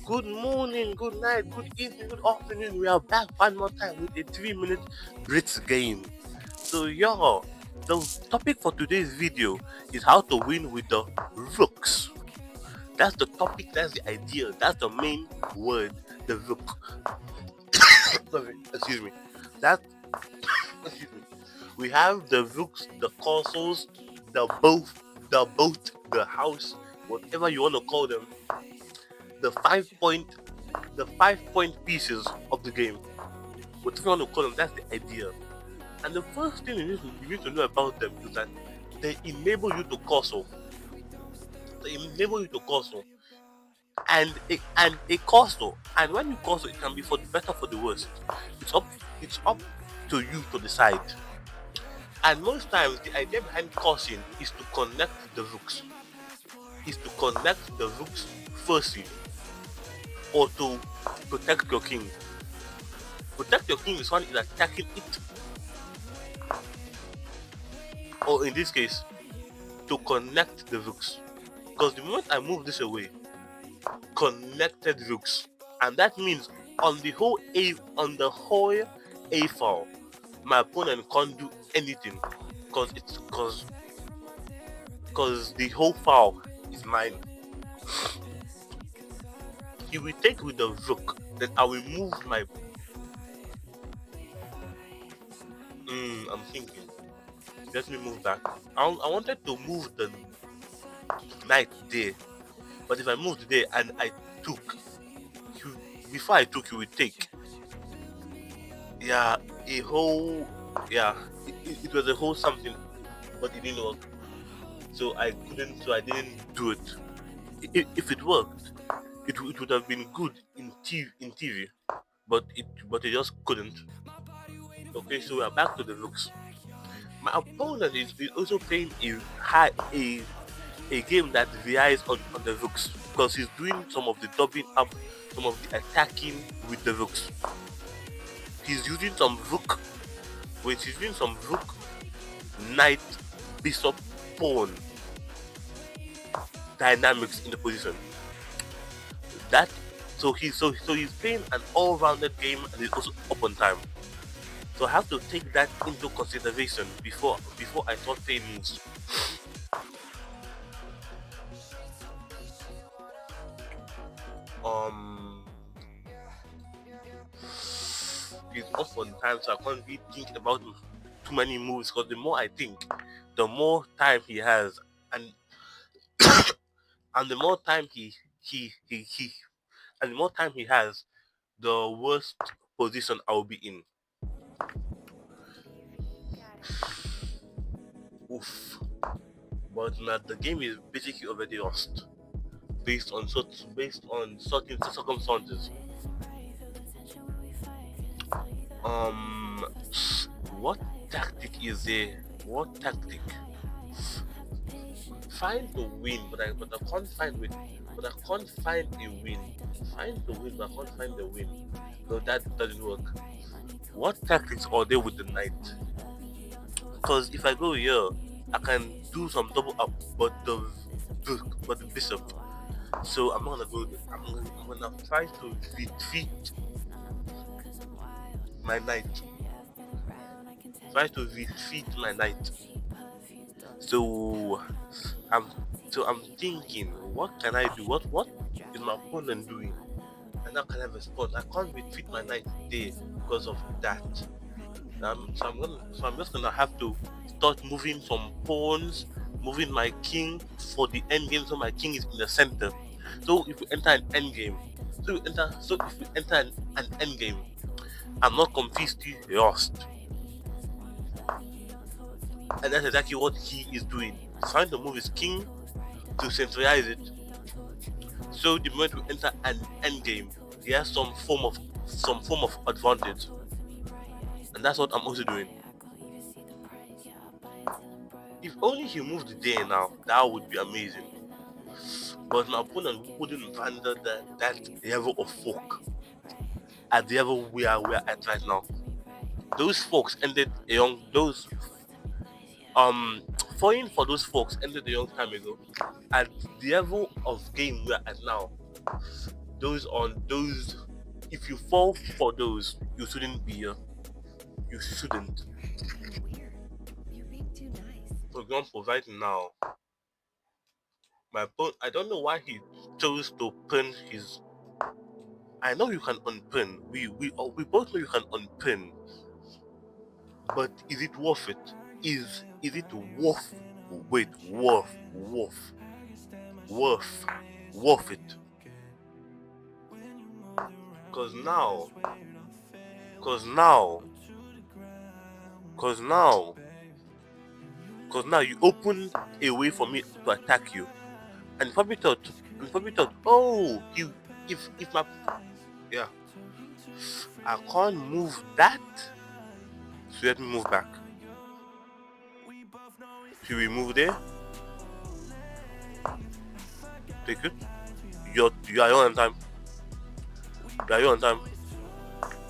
Good morning, good night, good evening, good afternoon. We are back one more time with a 3-minute blitz game. So, y'all, the topic for today's video is how to win with the rooks. That's the topic, that's the idea, that's the main word, the rook. Sorry, excuse me. That, excuse me. We have the rooks, the castles, the boat, the house, whatever you want to call them. The 5 point the 5 point pieces of the game. Whatever you want to call them, that's the idea. And the first thing you need to know about them is that they enable you to castle. They enable you to castle. And a castle, and when you castle, it can be for the better, for the worse. It's up to you to decide. And most times the idea behind castling is to connect the rooks. Is to connect the rooks firstly, or to protect your king. Protect your king is one is attacking it, or in this case, to connect the rooks. Because the moment I move this away, connected rooks, and that means on the whole a file, my opponent can't do anything because the whole file is mine. If we take with the rook, then I will move my. I'm thinking. Let me move back. I wanted to move the knight there, but if I moved there and I took, you, before I took, you will take. Yeah, a whole. Yeah, it was a whole something, but it didn't work. So I couldn't. So I didn't do it. If it worked, it would have been good in TV, but it just couldn't. Okay, so we are back to the rooks. My opponent is also playing a game that relies on the rooks because he's doing some of the doubling up, some of the attacking with the rooks. He's using some rook, which he's using some rook, knight, bishop, pawn dynamics in the position. That so he's playing an all-rounded game and he's also up on time. So I have to take that into consideration before I start playing moves. Um, he's up on time, so I can't really think about too many moves because the more I think, the more time he has, and and the more time he and the more time he has, the worst position I will be in. Oof. But now the game is basically already lost based on certain circumstances. Um, what tactic is there? What tactic? Find the win, but I can't find win. But I can't find a win. Find the win, but I can't find the win. No, that doesn't work. What tactics are there with the knight? Because if I go here, I can do some double up, but the bishop. So I'm not gonna go. I'm gonna try to retreat my knight. Try to retreat my knight. So I'm I'm thinking, what can I do? What is my opponent doing? And how can I respond? I can't retreat my knight there because of that. So I'm just gonna have to start moving some pawns, moving my king for the end game, so my king is in the center. So if we enter an end game, so if we enter an end game, I'm not completely lost. And that's exactly what he is doing. He's trying to move his king to centralize it. So the moment we enter an end game, he has some form of advantage. And that's what I'm also doing. If only he moved there now, that would be amazing. But my opponent wouldn't handle that level of fork at the level we're at right now. Those folks ended a young those falling for those folks ended a long time ago. At the level of game we're at now, those on those, if you fall for those, you shouldn't be here. You shouldn't. For example, right now, my opponent, I don't know why he chose to pin his. I know you can unpin. We both know you can unpin, but is it worth it? Is it worth? Wait, worth, worth it? Cause now, cause now, cause now, cause now you open a way for me to attack you, and you probably thought, oh, if my, yeah, I can't move that, so let me move back. Should we move there? Take it. You are on time. You are on time.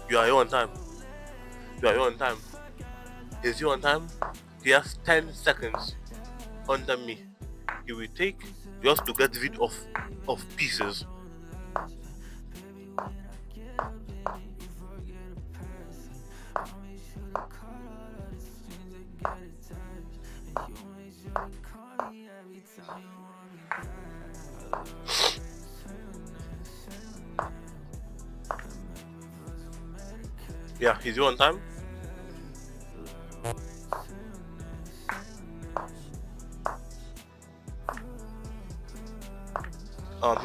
You are on time. You are on time. Is he on time? He has 10 seconds under me. He will take just to get rid of pieces. Yeah, is he on time?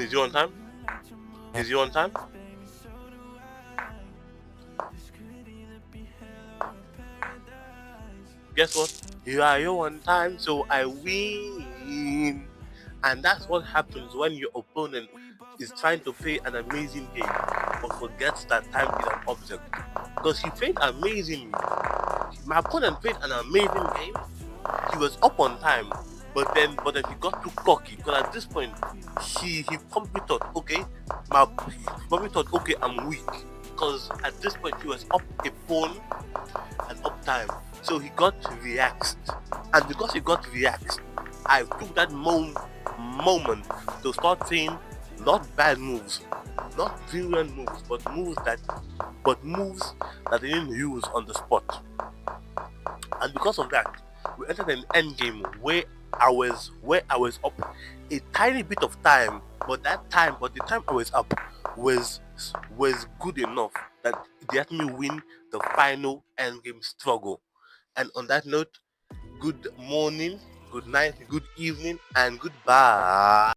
Is he on time? Is he on time? Guess what? You are on time, so I win. And that's what happens when your opponent is trying to play an amazing game but forgets that time is an object. Because he played amazingly. My opponent played an amazing game. He was up on time, but then he got too cocky. Because at this point, he probably thought, okay, he probably thought, okay, I'm weak. Because at this point he was up a pawn and up time, so he got reaxed. And because he got reaxed, I took that moment to start saying not bad moves, not brilliant moves, but moves that they didn't use on the spot. And because of that, we entered an end game where I was up a tiny bit of time, but the time I was up was was good enough that it let me win the final end game struggle. And on that note, good morning, good night, good evening, and goodbye.